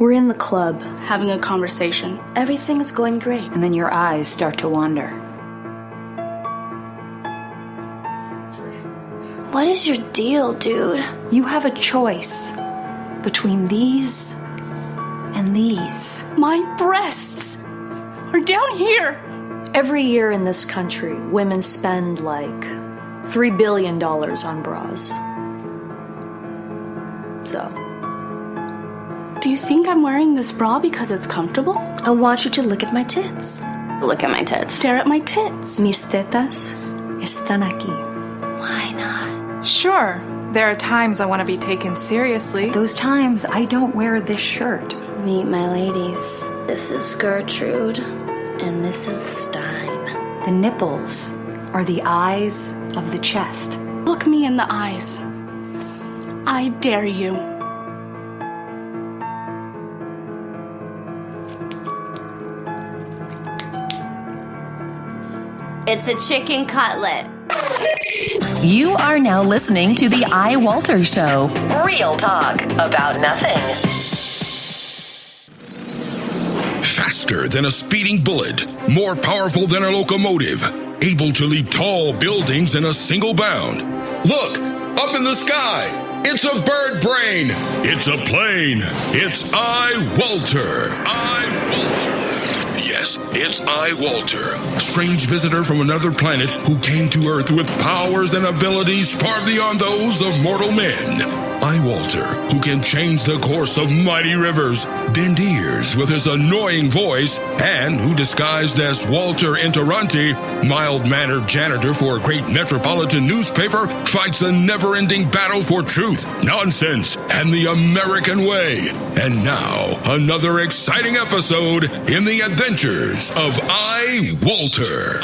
We're in the club. Having a conversation. Everything's going great. And then your eyes start to wander. What is your deal, dude? You have a choice between these and these. My breasts are down here. Every year in this country, women spend like $3 billion on bras. So. Do you think I'm wearing this bra because it's comfortable? I want you to look at my tits. Look at my tits. Stare at my tits. Mis tetas están aquí. Why not? Sure, there are times I want to be taken seriously. Those times I don't wear this shirt. Meet my ladies. This is Gertrude, and this is Stein. The nipples are the eyes of the chest. Look me in the eyes. I dare you. It's a chicken cutlet. You are now listening to the iWalter Show. Real talk about nothing. Faster than a speeding bullet, more powerful than a locomotive, able to leap tall buildings in a single bound. Look, up in the sky. It's a bird brain. It's a plane. It's iWalter. iWalter. Yes, it's iWalter, strange visitor from another planet who came to Earth with powers and abilities far beyond those of mortal men. iWalter, who can change the course of mighty rivers, bend ears with his annoying voice, and who disguised as Walter Interranti, mild-mannered janitor for a great metropolitan newspaper, fights a never-ending battle for truth, nonsense, and the American way. And now, another exciting episode in the adventures of iWalter.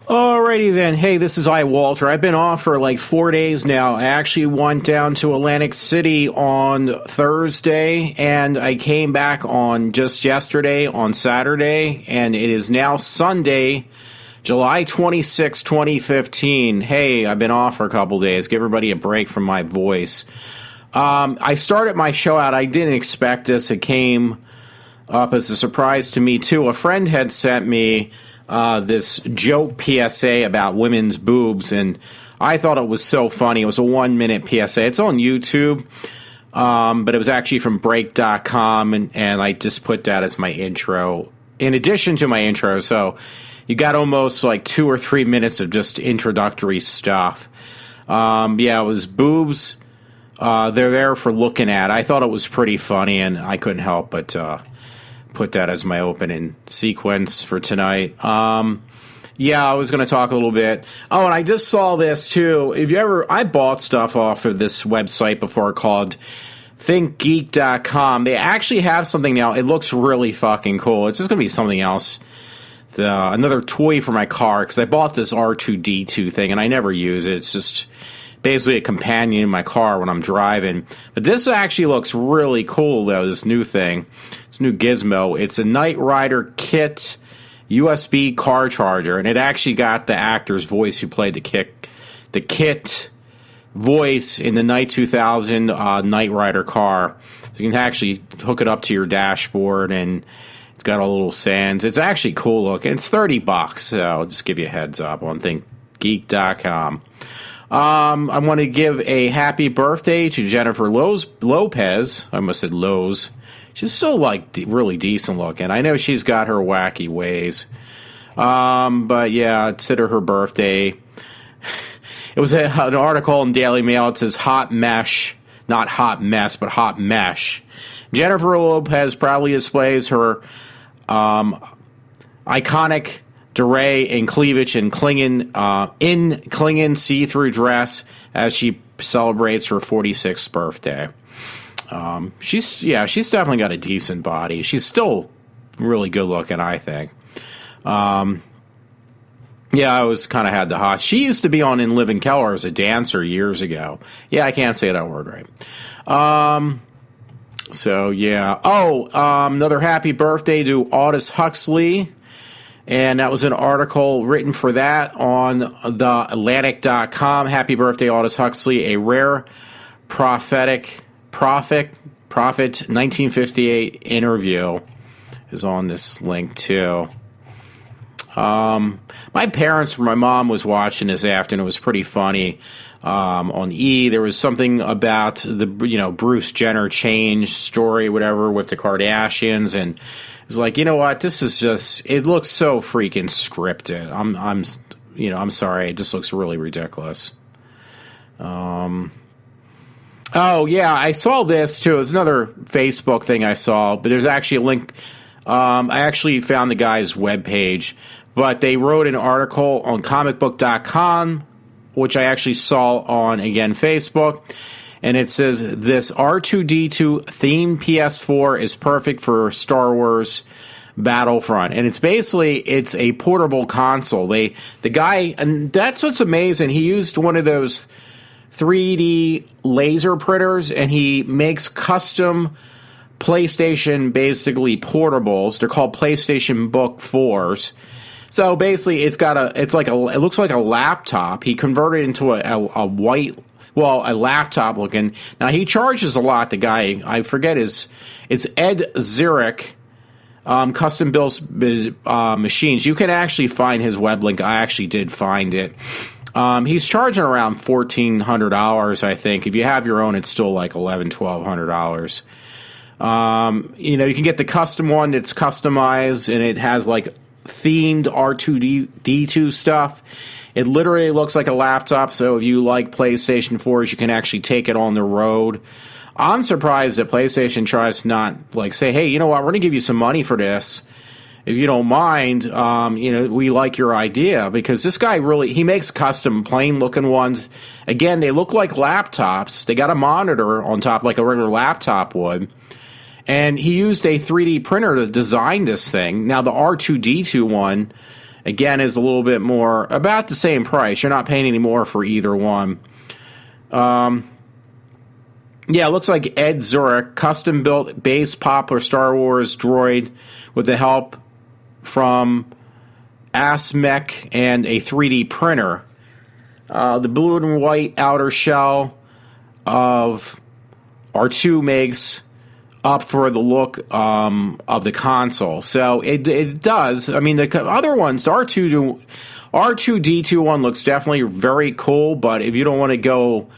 Alrighty then. Hey, this is iWalter. I've been off for like 4 days now. I actually went down to Atlantic City on Thursday, and I came back on just yesterday on Saturday, and it is now Sunday, July 26, 2015. Hey, I've been off for a couple days. Give everybody a break from my voice. I started my show out. I didn't expect this. It came up as a surprise to me, too. A friend had sent me this joke PSA about women's boobs, and I thought it was so funny. It was a 1-minute PSA. It's on YouTube, but it was actually from break.com, and I just put that as my intro, in addition to my intro. So you got almost like 2 or 3 minutes of just introductory stuff. Yeah, it was boobs. They're there for looking at. I thought it was pretty funny, and I couldn't help but put that as my opening sequence for tonight. Yeah, I was going to talk a little bit. Oh, and I just saw this too. I bought stuff off of this website before called thinkgeek.com. They actually have something now. It looks really fucking cool. It's just going to be something else. Another toy for my car, because I bought this R2-D2 thing and I never use it. It's just basically a companion in my car when I'm driving. But this actually looks really cool, though, this new thing. This new gizmo. It's a Knight Rider kit USB car charger, and it actually got the actor's voice who played the kit voice in the Knight 2000 Knight Rider car. So you can actually hook it up to your dashboard, and it's got all the little sands. It's actually cool looking. It's $30, so I'll just give you a heads up on thinkgeek.com. I want to give a happy birthday to Jennifer Lopez. I almost said Lowe's. She's still really decent looking. I know she's got her wacky ways. But yeah, consider her birthday. It was an article in Daily Mail. It says hot mesh, not hot mess, but hot mesh. Jennifer Lopez proudly displays her iconic Duray and cleavage and Klingon see-through dress as she celebrates her 46th birthday. She's definitely got a decent body. She's still really good looking, I think. Yeah, I always kind of had the hot. She used to be on In Living Color as a dancer years ago. Yeah, I can't say that word right. So yeah. Another happy birthday to Aldous Huxley. And that was an article written for that on the Atlantic.com. Happy birthday, Aldous Huxley, a rare prophetic Prophet 1958 interview is on this link too. My mom was watching this afternoon. It was pretty funny. On E, there was something about the Bruce Jenner change story, whatever, with the Kardashians, and it was like, you know what, this is just, it looks so freaking scripted. I'm sorry, it just looks really ridiculous. Oh yeah, I saw this too. It's another Facebook thing I saw, but there's actually a link. I actually found the guy's webpage, but they wrote an article on comicbook.com, which I actually saw on, again, Facebook. And it says, this R2-D2 themed PS4 is perfect for Star Wars Battlefront. And it's a portable console. The guy, and that's what's amazing, he used one of those 3D laser printers, and he makes custom PlayStation, basically, portables. They're called PlayStation Book 4s. So basically, it looks like a laptop. He converted it into a laptop looking. Now he charges a lot. The guy, I forget it's Ed Zurich, custom built machines. You can actually find his web link. I actually did find it. He's charging around $1,400, I think. If you have your own, it's still like $1,200. You can get the custom one that's customized, and it has like themed R2-D2 stuff. It literally looks like a laptop, so if you like PlayStation 4s, you can actually take it on the road. I'm surprised that PlayStation tries to not say, hey, you know what, we're going to give you some money for this. If you don't mind, we like your idea, because this guy he makes custom plain looking ones. Again, they look like laptops. They got a monitor on top like a regular laptop would. And he used a 3D printer to design this thing. Now, the R2-D2 one, again, is a little bit more, about the same price. You're not paying any more for either one. Yeah, it looks like Ed Zurich, custom-built base popular Star Wars droid with the help from ASMEC and a 3D printer. The blue and white outer shell of R2 makes up for the look of the console. So it does. I mean, the other ones, the R2-D2 one looks definitely very cool, but if you don't want to go,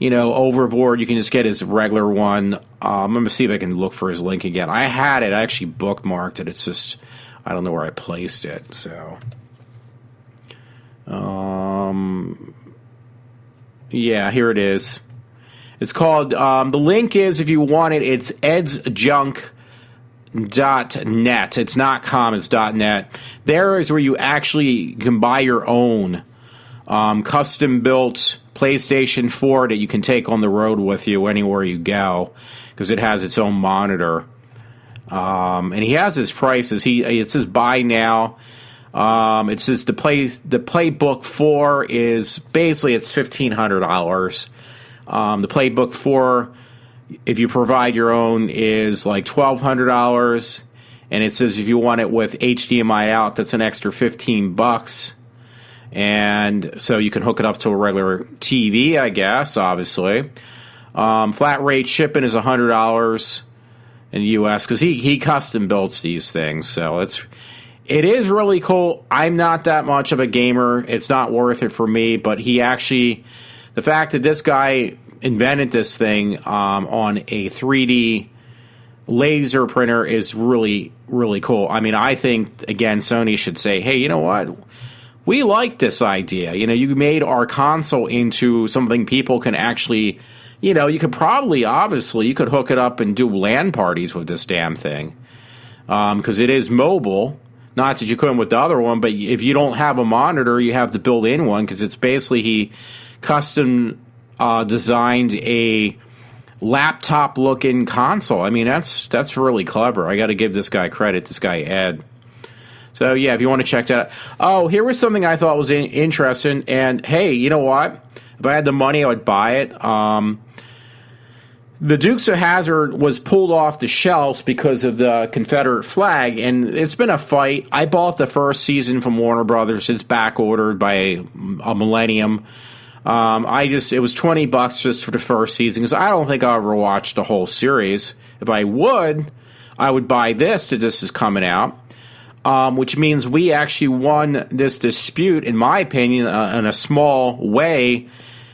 overboard, you can just get his regular one. I'm going to see if I can look for his link again. I had it. I actually bookmarked it. It's just, I don't know where I placed it. So, yeah, here it is. It's called, the link is, if you want it, it's edsjunk.net. It's not com, it's .net. There is where you actually can buy your own custom-built PlayStation 4 that you can take on the road with you anywhere you go, because it has its own monitor. And he has his prices. It says buy now. It says the Playbook 4 is basically, it's $1,500. The Playbook 4, if you provide your own, is like $1,200, and it says if you want it with HDMI out, that's an extra $15, and so you can hook it up to a regular TV, I guess. Obviously, flat rate shipping is $100 in the U.S. because he custom builds these things, so it is really cool. I'm not that much of a gamer; it's not worth it for me, but he actually. The fact that this guy invented this thing on a 3D laser printer is really, really cool. I mean, I think, again, Sony should say, hey, you know what? We like this idea. You made our console into something people can actually, you could probably, obviously, you could hook it up and do LAN parties with this damn thing. Because it is mobile. Not that you couldn't with the other one, but if you don't have a monitor, you have the built-in one, because it's basically he custom designed a laptop-looking console. I mean, that's really clever. I got to give this guy credit, this guy Ed. So, yeah, if you want to check that out. Oh, here was something I thought was interesting, and hey, you know what? If I had the money, I would buy it. The Dukes of Hazzard was pulled off the shelves because of the Confederate flag, and it's been a fight. I bought the first season from Warner Brothers. It's back ordered by a Millennium. It was $20 just for the first season because I don't think I'll ever watch the whole series. If I would buy this that this is coming out, which means we actually won this dispute, in my opinion, in a small way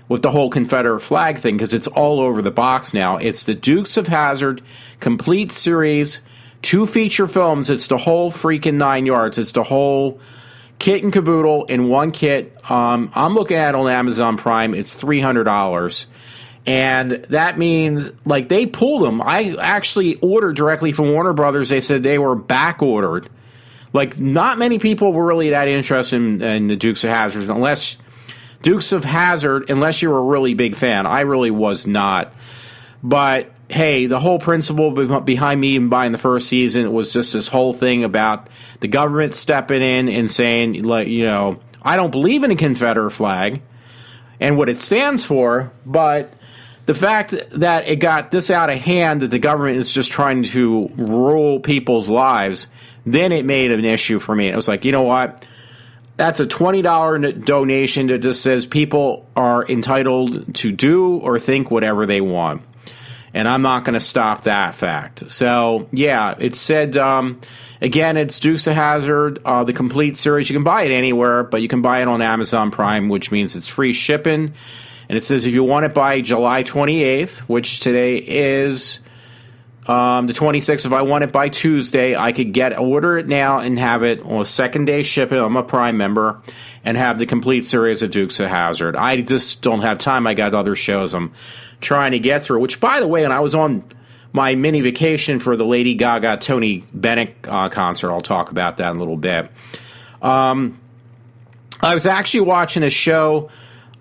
with the whole Confederate flag thing because it's all over the box now. It's the Dukes of Hazzard complete series, 2 feature films. It's the whole freaking 9 yards. It's the whole kit and caboodle in one kit. I'm looking at it on Amazon Prime. It's $300. And that means, like, they pulled them. I actually ordered directly from Warner Brothers. They said they were back ordered. Like, not many people were really that interested in the Dukes of Hazzard, unless you were a really big fan. I really was not. But, hey, the whole principle behind me even buying the first season was just this whole thing about the government stepping in and saying, like, you know, I don't believe in a Confederate flag and what it stands for, but the fact that it got this out of hand, that the government is just trying to rule people's lives, then it made an issue for me. It was like, you know what? That's a $20 donation that just says people are entitled to do or think whatever they want. And I'm not going to stop that fact. So, yeah, it said, again, it's Dukes of Hazzard, the complete series. You can buy it anywhere, but you can buy it on Amazon Prime, which means it's free shipping. And it says if you want it by July 28th, which today is the 26th, if I want it by Tuesday, I could order it now and have it on a second-day shipping. I'm a Prime member, and have the complete series of Dukes of Hazzard. I just don't have time. I got other shows I'm trying to get through, which, by the way, when I was on my mini vacation for the Lady Gaga Tony Bennett concert, I'll talk about that in a little bit. I was actually watching a show,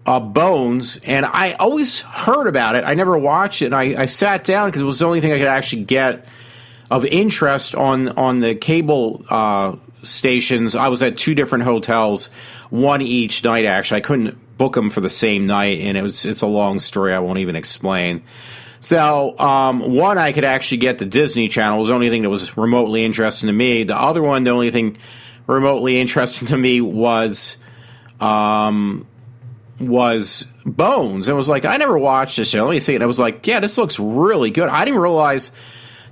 Bones, and I always heard about it. I never watched it, and I sat down because it was the only thing I could actually get of interest on the cable stations. I was at 2 different hotels, one each night, actually. I couldn't book them for the same night, and it's a long story I won't even explain. So, one, I could actually get the Disney Channel. It was the only thing that was remotely interesting to me. The other one, the only thing remotely interesting to me was Bones. It was like, I never watched this show. Let me see it. And I was like, yeah, this looks really good. I didn't realize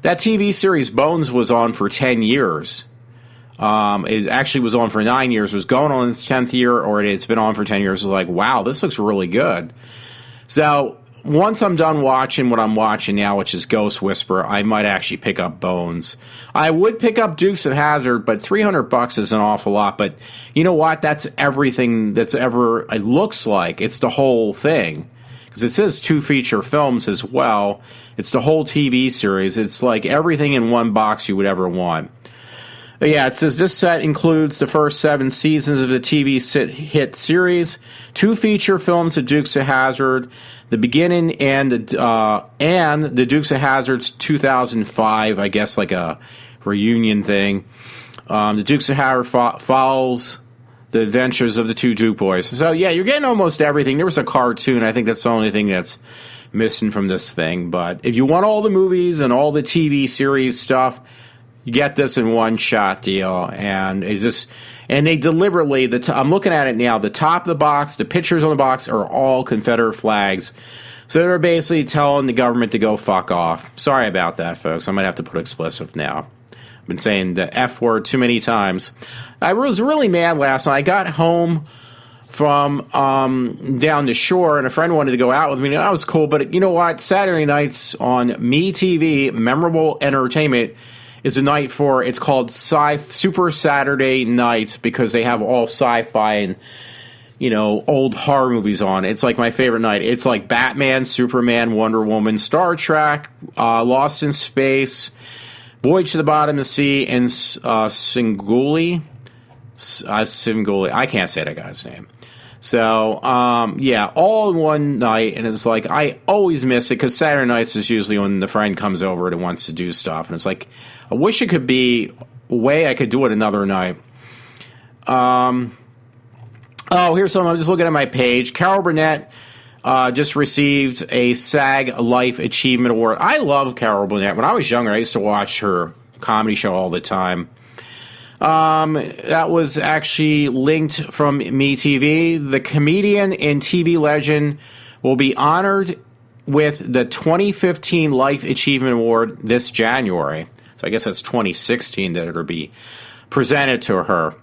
that TV series Bones was on for 10 years. It actually was on for 9 years. It was going on its 10th year, or it's been on for 10 years. I was like, wow, this looks really good. So once I'm done watching what I'm watching now, which is Ghost Whisperer, I might actually pick up Bones. I would pick up Dukes of Hazzard, but $300 is an awful lot. But you know what? That's everything that's ever it looks like. It's the whole thing. Because it says 2 feature films as well. It's the whole TV series. It's like everything in one box you would ever want. But yeah, it says this set includes the first 7 seasons of the TV hit series, 2 feature films of Dukes of Hazzard, the beginning, and the Dukes of Hazzard's 2005, I guess, like a reunion thing. The Dukes of Hazzard follows the adventures of the 2 Duke boys. So yeah, you're getting almost everything. There was a cartoon. I think that's the only thing that's missing from this thing. But if you want all the movies and all the TV series stuff, you get this in one shot deal. And they deliberately, I'm looking at it now, the top of the box, the pictures on the box are all Confederate flags. So they're basically telling the government to go fuck off. Sorry about that, folks. I might have to put explicit now. I've been saying the F word too many times. I was really mad last night. I got home from down the shore, and a friend wanted to go out with me. And that was cool, but you know what? Saturday nights on MeTV, Memorable Entertainment, is a night for, it's called Super Saturday Night, because they have all sci-fi and, you know, old horror movies on. It's like my favorite night. It's like Batman, Superman, Wonder Woman, Star Trek, Lost in Space, Voyage to the Bottom of the Sea, and Singuli. I can't say that guy's name. So, yeah, all in one night, and it's like, I always miss it, because Saturday nights is usually when the friend comes over and wants to do stuff, and it's like, I wish it could be a way I could do it another night. Oh, here's something. I'm just looking at my page. Carol Burnett just received a SAG Life Achievement Award. I love Carol Burnett. When I was younger, I used to watch her comedy show all the time. That was actually linked from MeTV. The comedian and TV legend will be honored with the 2015 Life Achievement Award this January. So I guess that's 2016 that it'll be presented to her.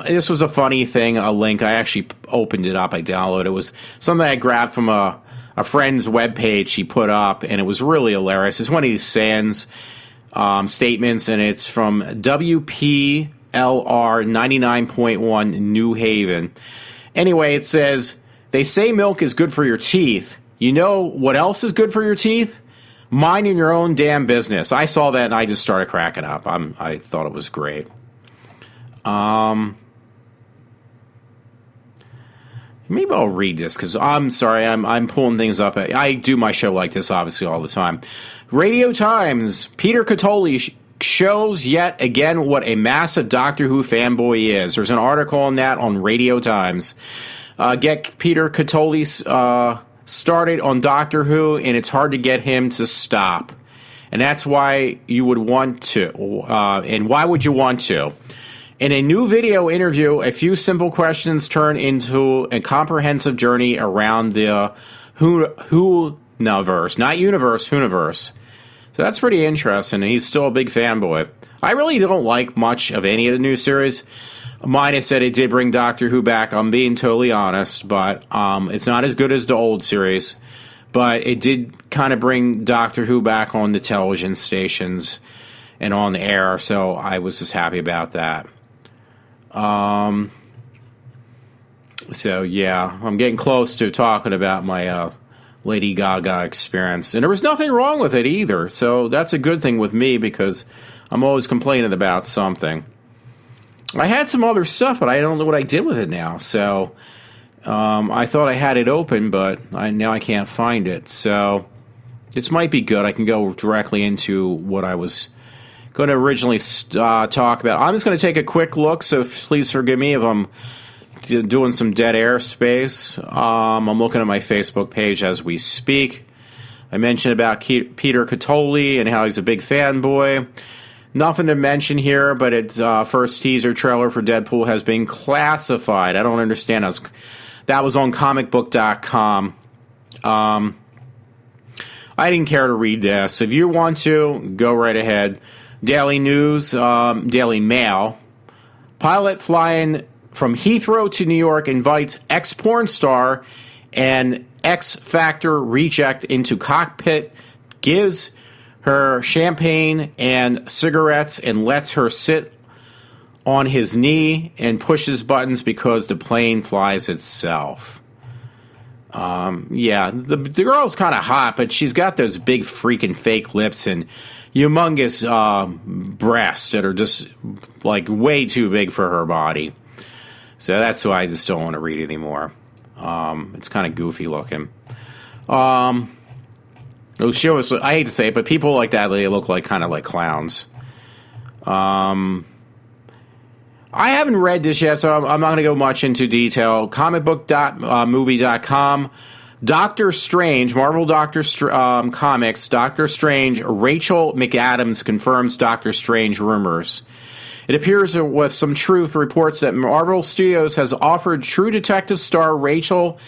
This was a funny thing, a link. I actually opened it up. I downloaded it. It was something I grabbed from a friend's webpage she put up, and it was really hilarious. It's one of these Sands statements, and it's from WPLR 99.1 New Haven. Anyway, it says, they say milk is good for your teeth. You know what else is good for your teeth? Minding your own damn business. I saw that and I just started cracking up. I thought it was great. Maybe I'll read this because I'm sorry, I'm pulling things up. I do my show like this obviously all the time. Radio Times, Peter Catoli shows yet again what a massive Doctor Who fanboy is. There's an article on that on Radio Times. Get Peter Catoli started on Doctor Who, and it's hard to get him to stop. And that's why you would want to. And why would you want to? In a new video interview, a few simple questions turn into a comprehensive journey around the Who-niverse. Not universe, Who-niverse. So that's pretty interesting, and he's still a big fanboy. I really don't like much of any of the new series. Minus that it did bring Doctor Who back, I'm being totally honest, but it's not as good as the old series. But it did kind of bring Doctor Who back on the television stations and on the air, so I was just happy about that. So yeah, I'm getting close to talking about my Lady Gaga experience. And there was nothing wrong with it either, so that's a good thing with me because I'm always complaining about something. I had some other stuff, but I don't know what I did with it now. So I thought I had it open, but now I can't find it. So this might be good. I can go directly into what I was going to originally talk about. I'm just going to take a quick look, so please forgive me if I'm doing some dead air space. I'm looking at my Facebook page as we speak. I mentioned about Peter Catoli and how he's a big fanboy. Nothing to mention here, but its first teaser trailer for Deadpool has been classified. I don't understand. That was on comicbook.com. I didn't care to read this. If you want to, go right ahead. Daily News, Daily Mail. Pilot flying from Heathrow to New York invites ex-porn star and X Factor reject into cockpit, gives her champagne and cigarettes and lets her sit on his knee and pushes buttons because the plane flies itself. Yeah, the girl's kind of hot, but she's got those big freaking fake lips and humongous breasts that are just like way too big for her body. So that's why I just don't want to read anymore. It's kind of goofy looking. I hate to say it, but people like that, they look like kind of like clowns. I haven't read this yet, so I'm not going to go much into detail. Comicbook.movie.com. Doctor Strange, Marvel Comics, Doctor Strange, Rachel McAdams confirms Doctor Strange rumors. It appears with some truth reports that Marvel Studios has offered True Detective star Rachel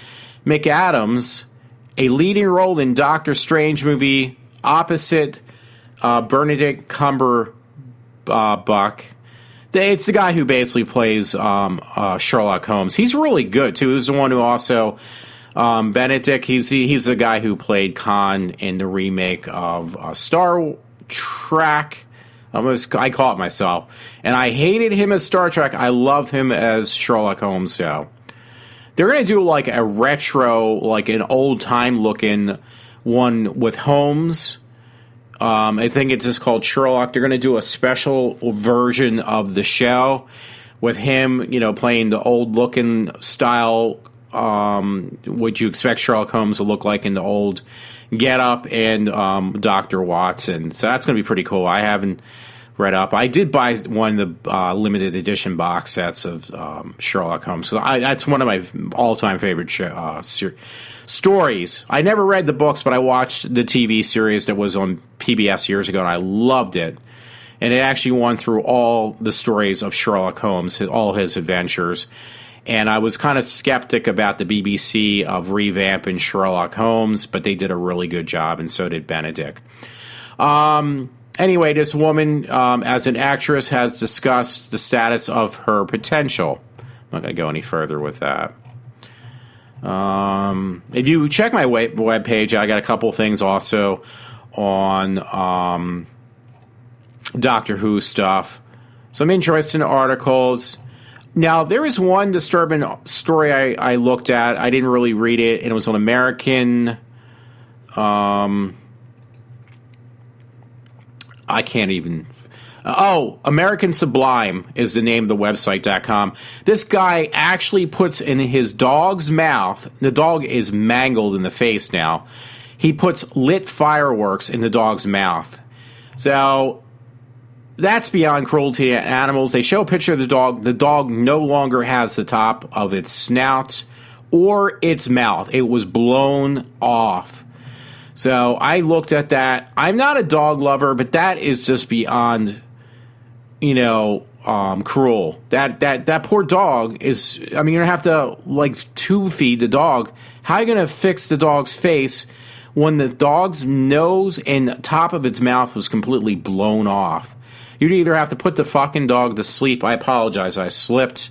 McAdams a leading role in Doctor Strange movie opposite Benedict Cumberbatch. It's the guy who basically plays Sherlock Holmes. He's really good, too. He's the one who also... Benedict, he's the guy who played Khan in the remake of Star Trek. I call it myself. And I hated him as Star Trek. I love him as Sherlock Holmes, though. They're going to do like a retro, like an old-time looking one with Holmes. I think it's just called Sherlock. They're going to do a special version of the show with him, playing the old-looking style, what you expect Sherlock Holmes to look like in the old get-up, and Dr. Watson. So that's going to be pretty cool. I haven't read up. I did buy one of the limited edition box sets of Sherlock Holmes. So that's one of my all-time favorite stories. I never read the books, but I watched the TV series that was on PBS years ago, and I loved it. And it actually went through all the stories of Sherlock Holmes, all his adventures. And I was kind of skeptic about the BBC of revamping Sherlock Holmes, but they did a really good job, and so did Benedict. Anyway, this woman, as an actress, has discussed the status of her potential. I'm not going to go any further with that. If you check my webpage, I got a couple things also on Doctor Who stuff. Some interesting articles. Now, there is one disturbing story I looked at. I didn't really read it, and it was on American... I can't even... American Sublime is the name of the website.com. This guy actually puts in his dog's mouth... The dog is mangled in the face now. He puts lit fireworks in the dog's mouth. So... That's beyond cruelty to animals. They show a picture of the dog. The dog no longer has the top of its snout or its mouth. It was blown off. So I looked at that. I'm not a dog lover, but that is just beyond, cruel. That poor dog is, you're going to have to, tube feed the dog. How are you going to fix the dog's face when the dog's nose and top of its mouth was completely blown off? You'd either have to put the fucking dog to sleep. I apologize, I slipped,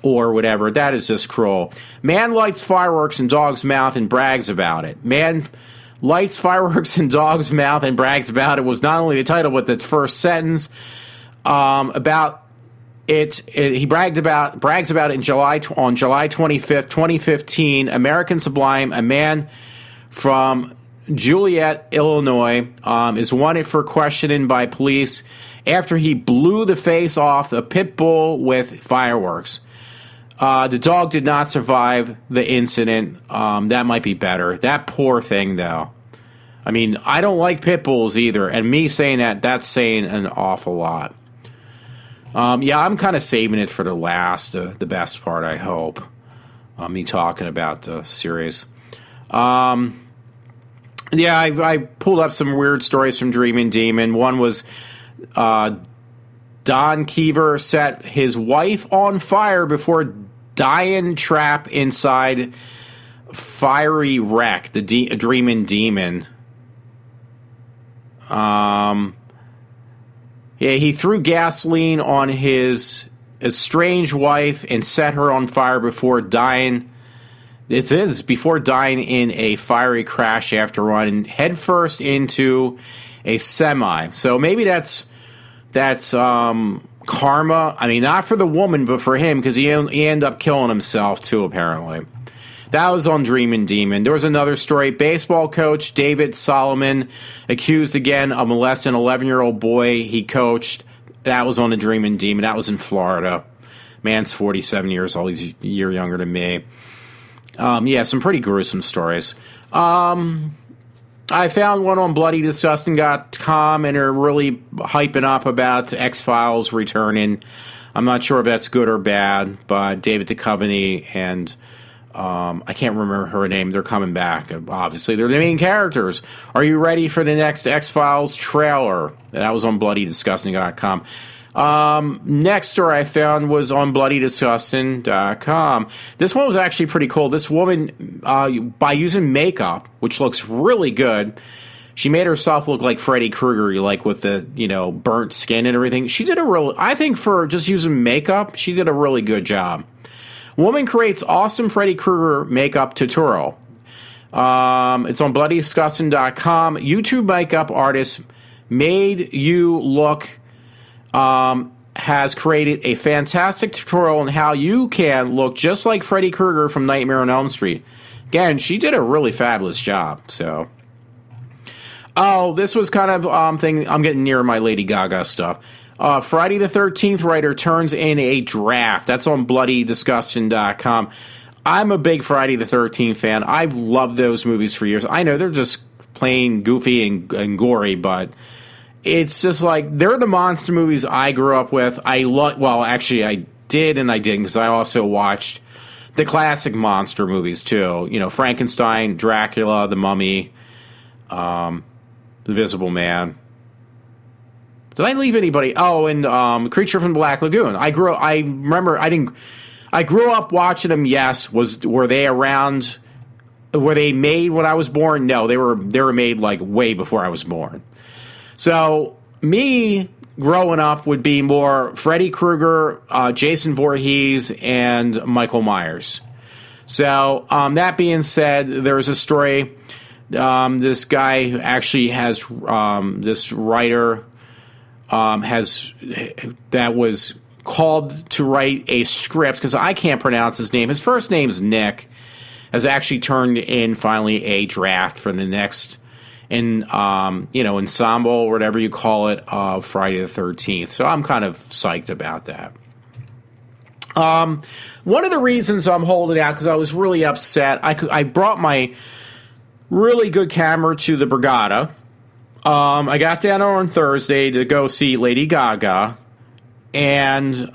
or whatever. That is just cruel. Man lights fireworks in dog's mouth and brags about it. Man lights fireworks in dog's mouth and brags about it was not only the title, but the first sentence about it. He brags about it on July 25th, 2015. American Sublime, a man from Joliet, Illinois, is wanted for questioning by police after he blew the face off a pit bull with fireworks. The dog did not survive the incident. That might be better. That poor thing, though. I don't like pit bulls either, and me saying that's saying an awful lot. I'm kind of saving it for the last, the best part, I hope. Me talking about the series. I pulled up some weird stories from Dreamin' Demon. One was Don Keever set his wife on fire before dying trapped inside fiery wreck, the Dreamin' Demon. He threw gasoline on his estranged wife and set her on fire before dying. Before dying in a fiery crash after running headfirst into a semi. So maybe that's karma. Not for the woman, but for him, because he ended up killing himself too, apparently. That was on Dreamin' Demon. There was another story. Baseball coach David Solomon accused again of molesting an 11-year-old boy he coached. That was on the Dreamin' Demon. That was in Florida. Man's 47 years old. He's a year younger than me. Some pretty gruesome stories. I found one on BloodyDisgusting.com, and they're really hyping up about X-Files returning. I'm not sure if that's good or bad, but David Duchovny and I can't remember her name. They're coming back. Obviously, they're the main characters. Are you ready for the next X-Files trailer? That was on BloodyDisgusting.com. Next story I found was on BloodyDisgusting.com. This one was actually pretty cool. This woman, by using makeup, which looks really good, she made herself look like Freddy Krueger, like with the, burnt skin and everything. She did I think for just using makeup, she did a really good job. Woman creates awesome Freddy Krueger makeup tutorial. It's on BloodyDisgusting.com. YouTube makeup artist Made You Look has created a fantastic tutorial on how you can look just like Freddy Krueger from Nightmare on Elm Street. Again, she did a really fabulous job. So, this was kind of thing. I'm getting near my Lady Gaga stuff. Friday the 13th writer turns in a draft. That's on BloodyDisgusting.com. I'm a big Friday the 13th fan. I've loved those movies for years. I know they're just plain goofy and gory, but it's just like they're the monster movies I grew up with. I did and I didn't, because I also watched the classic monster movies too. Frankenstein, Dracula, The Mummy, The Invisible Man. Did I leave anybody? Oh, and Creature from the Black Lagoon. I grew up watching them. Yes, were they around? Were they made when I was born? No, they were made like way before I was born. So me growing up would be more Freddy Krueger, Jason Voorhees, and Michael Myers. So that being said, there's a story. This guy actually has this writer that was called to write a script, because I can't pronounce his name. His first name's Nick. Has actually turned in finally a draft for the next ensemble or whatever you call it of Friday the 13th. So I'm kind of psyched about that. One of the reasons I'm holding out, because I was really upset, I brought my really good camera to the Borgata. I got down on Thursday to go see Lady Gaga. And, it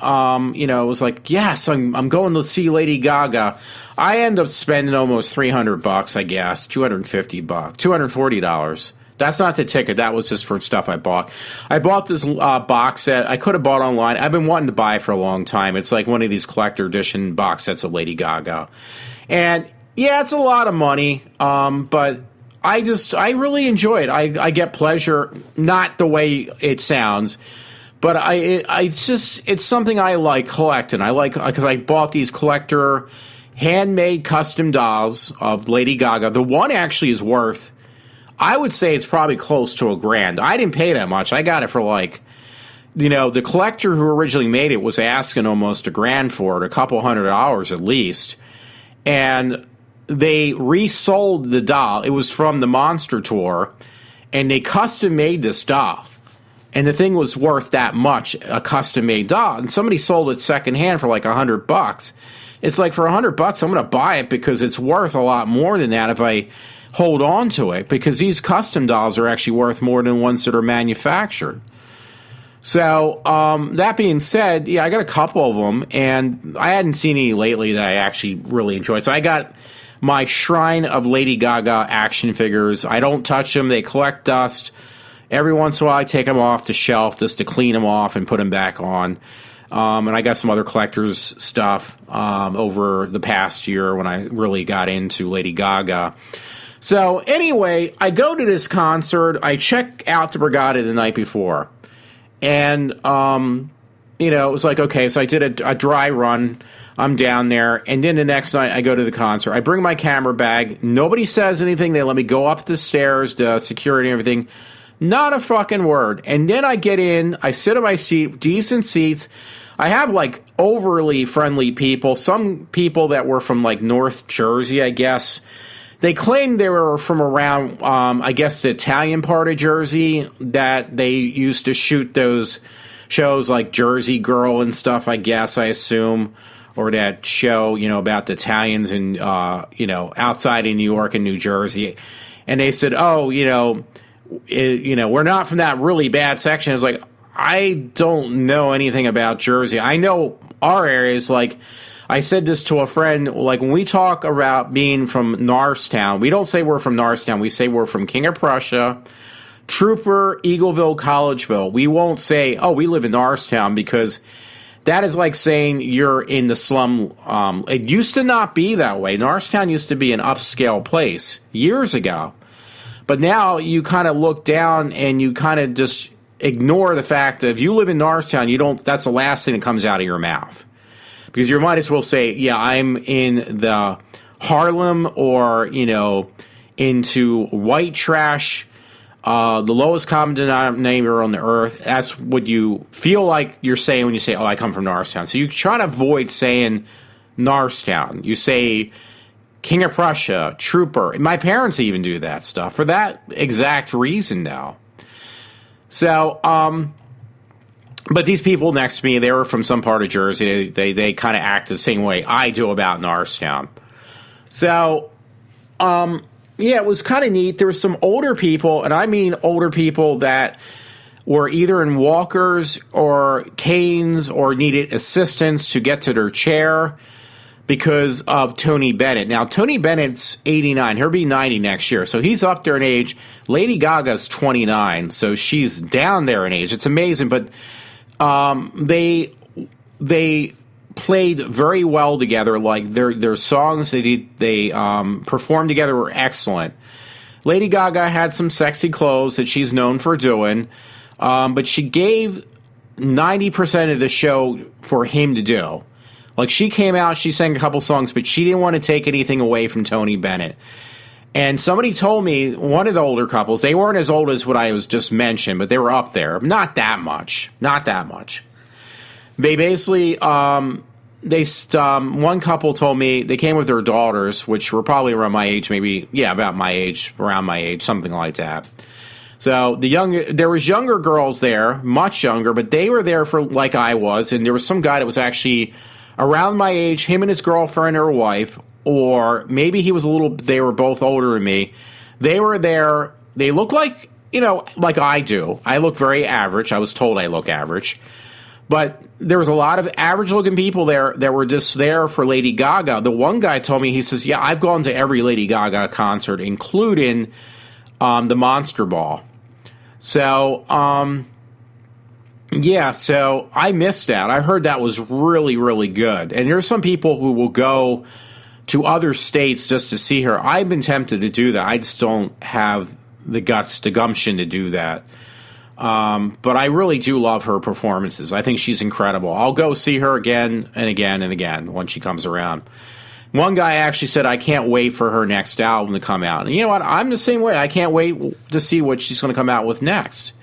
was like, yes, I'm going to see Lady Gaga. I end up spending almost $300, I guess, $250, $240. That's not the ticket. That was just for stuff I bought. I bought this box set. I could have bought online. I've been wanting to buy it for a long time. It's like one of these collector edition box sets of Lady Gaga. And, yeah, it's a lot of money, but I really enjoy it. I get pleasure, not the way it sounds, but it's something I like collecting. I like, because I bought these collector handmade custom dolls of Lady Gaga. The one actually is worth, I would say it's probably close to $1,000. I didn't pay that much. I got it for the collector who originally made it was asking almost $1,000 for it, a couple $100 at least. And they resold the doll. It was from the Monster Tour, and they custom made this doll. And the thing was worth that much, a custom made doll. And somebody sold it secondhand for like $100. It's like, for $100, I'm going to buy it because it's worth a lot more than that if I hold on to it, because these custom dolls are actually worth more than ones that are manufactured. So, that being said, yeah, I got a couple of them, and I hadn't seen any lately that I actually really enjoyed. So I got my Shrine of Lady Gaga action figures. I don't touch them. They collect dust. Every once in a while, I take them off the shelf just to clean them off and put them back on. And I got some other collector's stuff over the past year when I really got into Lady Gaga. So anyway, I go to this concert. I check out the Borgata the night before. And, it was like, okay, so I did a dry run. I'm down there. And then the next night, I go to the concert. I bring my camera bag. Nobody says anything. They let me go up the stairs, the security and everything. Not a fucking word. And then I get in. I sit in my seat, decent seats. I have, like, overly friendly people. Some people that were from, like, North Jersey, I guess. They claimed they were from around, I guess, the Italian part of Jersey, that they used to shoot those shows like Jersey Girl and stuff, I guess, I assume. Or that show, about the Italians in, outside in New York and New Jersey. And they said, we're not from that really bad section. I was like, I don't know anything about Jersey. I know our areas, like, I said this to a friend, like, when we talk about being from Norristown, we don't say we're from Norristown. We say we're from King of Prussia, Trooper, Eagleville, Collegeville. We won't say, we live in Norristown, because that is like saying you're in the slum. It used to not be that way. Norristown used to be an upscale place years ago. But now you kind of look down and you kind of just ignore the fact that if you live in Norristown, that's the last thing that comes out of your mouth. Because you might as well say, yeah, I'm in the Harlem or, into white trash, the lowest common denominator on the earth. That's what you feel like you're saying when you say, I come from Norristown. So you try to avoid saying Norristown. You say King of Prussia, Trooper. My parents even do that stuff for that exact reason now. So, but these people next to me, they were from some part of Jersey. They kind of act the same way I do about Norristown. So, it was kind of neat. There were some older people, and I mean older people that were either in walkers or canes or needed assistance to get to their chair. because of Tony Bennett. Now, Tony Bennett's 89. He'll be 90 next year. So he's up there in age. Lady Gaga's 29. So she's down there in age. It's amazing. But they played very well together. Like their songs they performed together were excellent. Lady Gaga had some sexy clothes that she's known for doing. But she gave 90% of the show for him to do. Like, she came out, she sang a couple songs, but she didn't want to take anything away from Tony Bennett. And somebody told me, one of the older couples, they weren't as old as what I was just mentioned, but they were up there. Not that much. Not that much. They basically, one couple told me they came with their daughters, which were probably around my age, maybe, about my age, around my age, something like that. So there was younger girls there, much younger, but they were there for like I was, and there was some guy that was actually around my age, him and his girlfriend or wife, or maybe they were both older than me. They were there. They looked like, like I do. I look very average. I was told I look average. But there was a lot of average-looking people there that were just there for Lady Gaga. The one guy told me, he says, I've gone to every Lady Gaga concert, including the Monster Ball. So, so I missed that. I heard that was really, really good. And there's some people who will go to other states just to see her. I've been tempted to do that. I just don't have the gumption to do that. But I really do love her performances. I think she's incredible. I'll go see her again and again and again when she comes around. One guy actually said, I can't wait for her next album to come out. And you know what? I'm the same way. I can't wait to see what she's going to come out with next.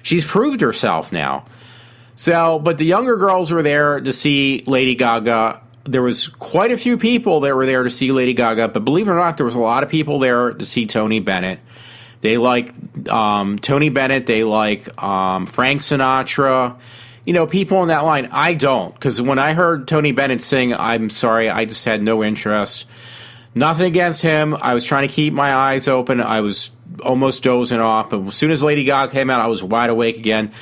She's proved herself now. So, but the younger girls were there to see Lady Gaga. There was quite a few people that were there to see Lady Gaga, but believe it or not, there was a lot of people there to see Tony Bennett. They like Tony Bennett. They like Frank Sinatra. People in that line. I don't, because when I heard Tony Bennett sing, I'm sorry, I just had no interest. Nothing against him. I was trying to keep my eyes open. I was almost dozing off. But as soon as Lady Gaga came out, I was wide awake again,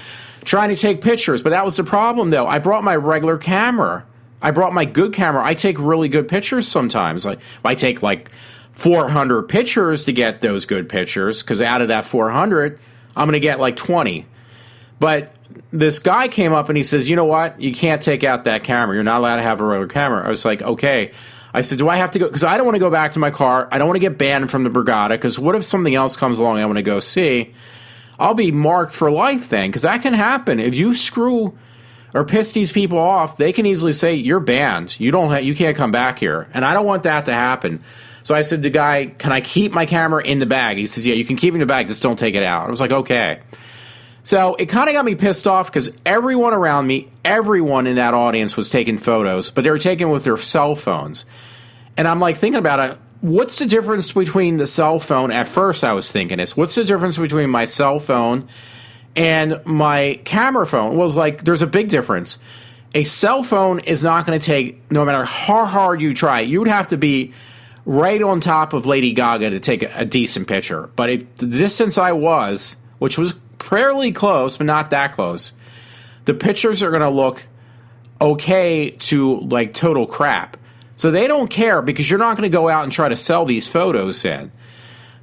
trying to take pictures. But that was the problem, though. I brought my regular camera. I brought my good camera. I take really good pictures sometimes. Like, I take like 400 pictures to get those good pictures, because out of that 400, I'm going to get like 20. But this guy came up and he says, you know what? You can't take out that camera. You're not allowed to have a regular camera. I was like, okay. I said, do I have to go? Because I don't want to go back to my car. I don't want to get banned from the Borgata, because what if something else comes along I want to go see? I'll be marked for life then, because that can happen. If you screw or piss these people off, they can easily say, you're banned. You can't come back here. And I don't want that to happen. So I said to the guy, can I keep my camera in the bag? He says, yeah, you can keep it in the bag. Just don't take it out. I was like, okay. So it kind of got me pissed off, because everyone around me, everyone in that audience was taking photos, but they were taking with their cell phones. And I'm like thinking about it. What's the difference between the cell phone? At first I was thinking this. What's the difference between my cell phone and my camera phone? Was like, there's a big difference. A cell phone is not going to take, no matter how hard you try, you would have to be right on top of Lady Gaga to take a decent picture. But if the distance I was, which was fairly close, but not that close, the pictures are going to look okay to like total crap. So they don't care, because you're not going to go out and try to sell these photos in.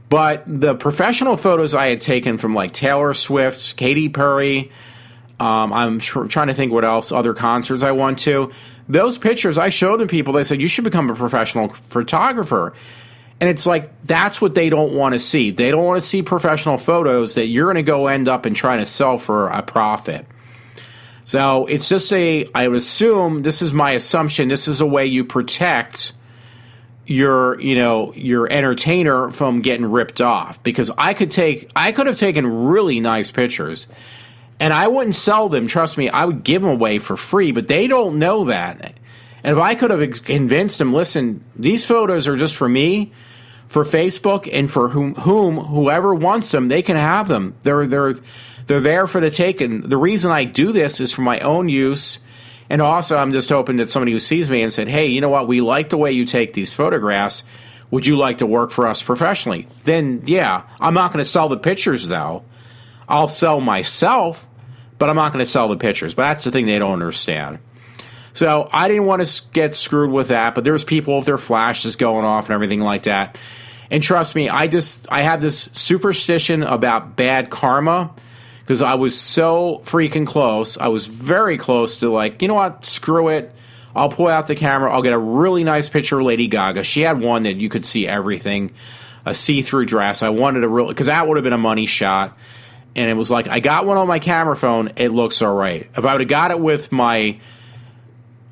But the professional photos I had taken from like Taylor Swift, Katy Perry, I'm trying to think what else, other concerts I went to. Those pictures I showed to people. They said, you should become a professional photographer. And it's like, that's what they don't want to see. They don't want to see professional photos that you're going to go end up and trying to sell for a profit. So it's just I would assume, this is my assumption, this is a way you protect your entertainer from getting ripped off. Because I could have taken really nice pictures, and I wouldn't sell them. Trust me, I would give them away for free, but they don't know that. And if I could have convinced them, listen, these photos are just for me, for Facebook, and for whoever wants them, they can have them. They're there for the taking. The reason I do this is for my own use, and also I'm just hoping that somebody who sees me and said, hey, you know what, we like the way you take these photographs. Would you like to work for us professionally? Then, yeah, I'm not going to sell the pictures, though. I'll sell myself, but I'm not going to sell the pictures. But that's the thing they don't understand. So I didn't want to get screwed with that, but there's people with their flashes going off and everything like that. And trust me, I have this superstition about bad karma because I was so freaking close. I was very close to like, you know what, screw it. I'll pull out the camera. I'll get a really nice picture of Lady Gaga. She had one that you could see everything, a see-through dress. I wanted a real, because that would have been a money shot. And it was like, I got one on my camera phone. It looks all right. If I would have got it with my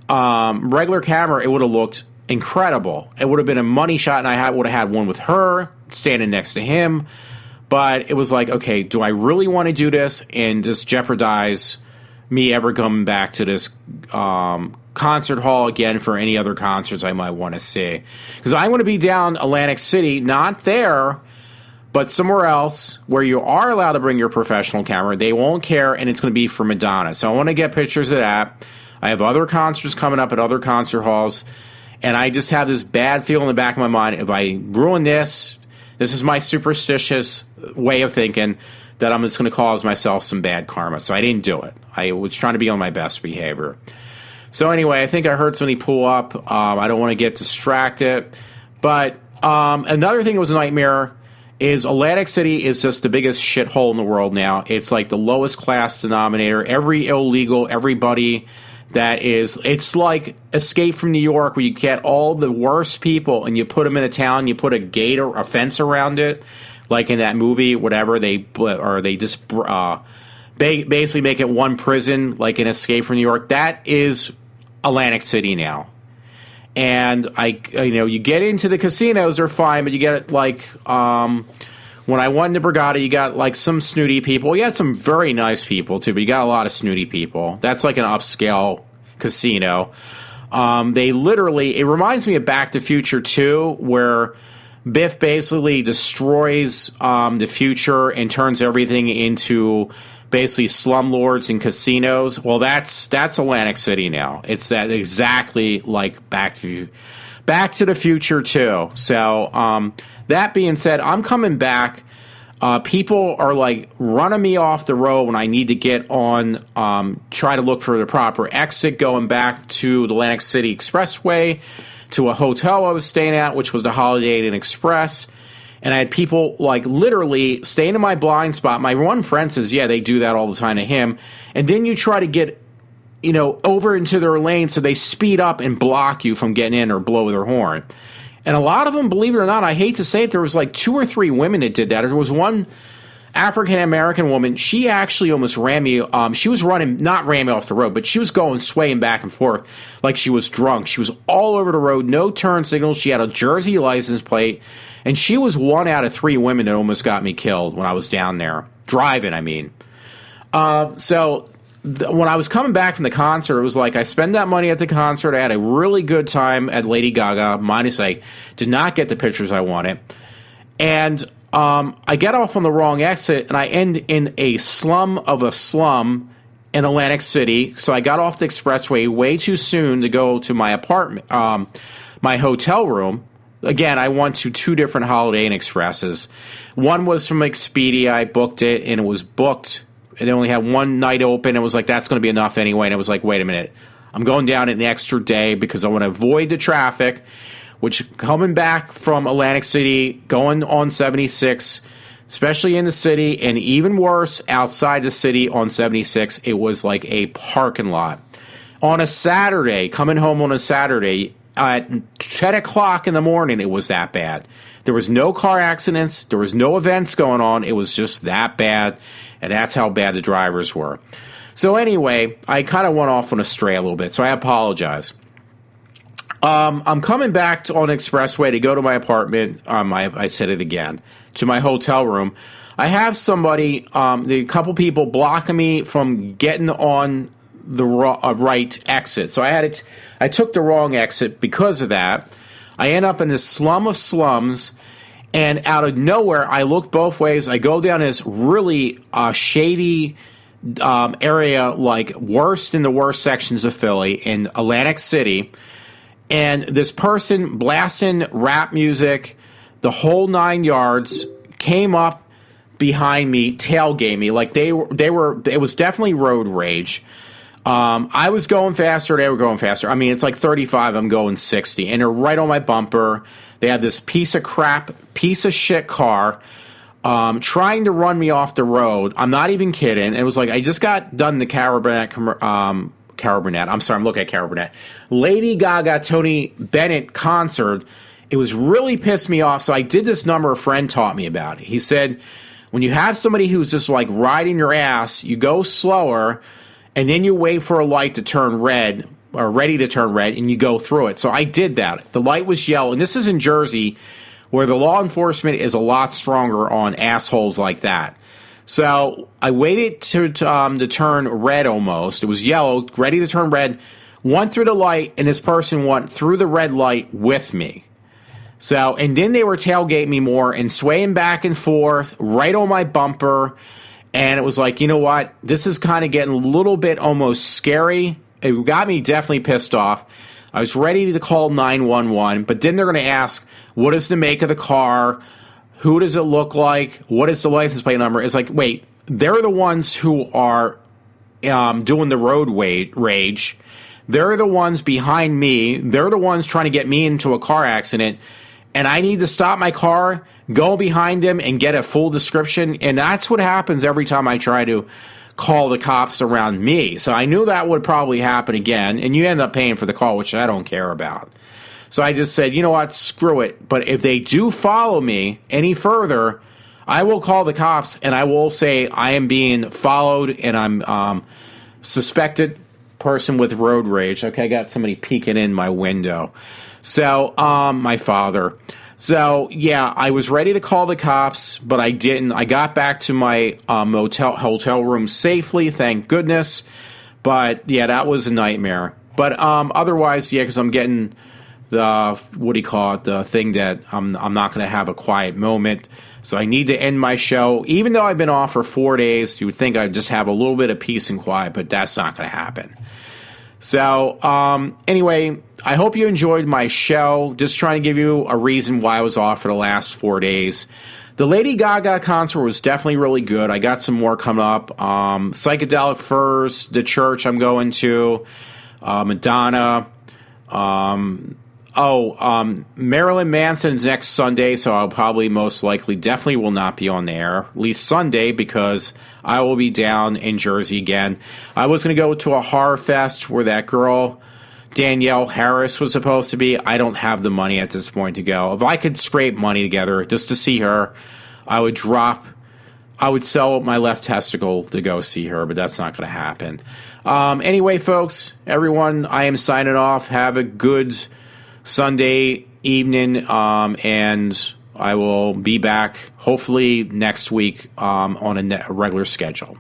regular camera, it would have looked incredible. It would have been a money shot, and I would have had one with her standing next to him. But it was like, okay, do I really want to do this and just jeopardize me ever coming back to this concert hall again for any other concerts I might want to see? Because I want to be down Atlantic City, not there, but somewhere else where you are allowed to bring your professional camera. They won't care, and it's going to be for Madonna. So I want to get pictures of that. I have other concerts coming up at other concert halls, and I just have this bad feeling in the back of my mind, if I ruin this is my superstitious way of thinking, that I'm just going to cause myself some bad karma. So I didn't do it. I was trying to be on my best behavior. So anyway, I think I heard somebody pull up. I don't want to get distracted. But another thing that was a nightmare is Atlantic City is just the biggest shithole in the world now. It's like the lowest class denominator. Every illegal, everybody that is, it's like Escape from New York, where you get all the worst people and you put them in a town, you put a gate or a fence around it, like in that movie, whatever, they just basically make it one prison, like in Escape from New York. That is Atlantic City now. And you get into the casinos, they're fine, but you get like, when I went to Borgata, you got like some snooty people. You had some very nice people too, but you got a lot of snooty people. That's like an upscale casino. They literally, it reminds me of Back to the Future 2, where Biff basically destroys the future and turns everything into basically slumlords and casinos. Well, that's Atlantic City now. It's that exactly like Back to the Future 2. So that being said, I'm coming back. People are like running me off the road when I need to get on, try to look for the proper exit going back to the Atlantic City Expressway to a hotel I was staying at, which was the Holiday Inn Express. And I had people like literally staying in my blind spot. My one friend says, yeah, they do that all the time to him. And then you try to get, over into their lane, so they speed up and block you from getting in or blow their horn. And a lot of them, believe it or not, I hate to say it, there was like 2 or 3 women that did that. There was one African-American woman. She actually almost ran me. She was not ran me off the road, but she was going swaying back and forth like she was drunk. She was all over the road, no turn signals. She had a Jersey license plate. And she was 1 out of 3 women that almost got me killed when I was down there. Driving, I mean. When I was coming back from the concert, it was like I spent that money at the concert. I had a really good time at Lady Gaga, minus I did not get the pictures I wanted. And I get off on the wrong exit, and I end in a slum of a slum in Atlantic City. So I got off the expressway way too soon to go to my apartment, my hotel room. Again, I went to 2 different Holiday Inn Expresses. One was from Expedia. I booked it, and it was booked. And they only had one night open. It was like, that's going to be enough anyway. And it was like, wait a minute. I'm going down an extra day because I want to avoid the traffic, which coming back from Atlantic City, going on 76, especially in the city, and even worse, outside the city on 76, it was like a parking lot. On a Saturday, coming home on a Saturday, at 10 o'clock in the morning, it was that bad. There was no car accidents. There was no events going on. It was just that bad, and that's how bad the drivers were. So anyway, I kind of went off on a stray a little bit, so I apologize. I'm coming back on the expressway to go to my apartment. I said it again, to my hotel room. I have somebody, a couple people blocking me from getting on the right exit. So I took the wrong exit because of that. I end up in this slum of slums, and out of nowhere, I look both ways. I go down this really shady area, like worst in the worst sections of Philly, in Atlantic City, and this person blasting rap music, the whole 9 yards, came up behind me, tailgated me, like they were. It was definitely road rage. I was going faster. They were going faster. I mean, it's like 35. I'm going 60. And they're right on my bumper. They had this piece of shit car trying to run me off the road. I'm not even kidding. It was like I just got done the Carol Burnett. I'm sorry, I'm looking at Carol Burnett. Lady Gaga, Tony Bennett concert. It was really pissed me off. So I did this number. A friend taught me about it. He said, when you have somebody who's just like riding your ass, you go slower, and then you wait for a light to turn red, or ready to turn red, and you go through it. So I did that. The light was yellow, and this is in Jersey, where the law enforcement is a lot stronger on assholes like that. So I waited to turn red almost. It was yellow, ready to turn red, went through the light, and this person went through the red light with me. So, and then they were tailgating me more and swaying back and forth right on my bumper. And it was like, you know what? This is kind of getting a little bit almost scary. It got me definitely pissed off. I was ready to call 911, but then they're going to ask, what is the make of the car? Who does it look like? What is the license plate number? It's like, wait, they're the ones who are doing the road rage. They're the ones behind me. They're the ones trying to get me into a car accident. And I need to stop my car, go behind them, and get a full description. And that's what happens every time I try to call the cops around me. So I knew that would probably happen again. And you end up paying for the call, which I don't care about. So I just said, you know what, screw it. But if they do follow me any further, I will call the cops and I will say I am being followed and I'm suspected person with road rage. Okay, I got somebody peeking in my window. So, my father. So, yeah, I was ready to call the cops, but I didn't. I got back to my hotel room safely, thank goodness. But, yeah, that was a nightmare. But otherwise, yeah, because I'm getting the thing that I'm not going to have a quiet moment. So I need to end my show. Even though I've been off for 4 days, you would think I'd just have a little bit of peace and quiet, but that's not going to happen. So, anyway, I hope you enjoyed my show. Just trying to give you a reason why I was off for the last 4 days. The Lady Gaga concert was definitely really good. I got some more coming up. Psychedelic Furs, the church I'm going to, Madonna. Marilyn Manson's next Sunday, so I'll probably most likely definitely will not be on the air, at least Sunday, because I will be down in Jersey again. I was going to go to a horror fest where that girl, Danielle Harris, was supposed to be. I don't have the money at this point to go. If I could scrape money together just to see her, I would sell my left testicle to go see her, but that's not going to happen. Anyway, folks, everyone, I am signing off. Have a good Sunday evening, and I will be back hopefully next week on a regular schedule.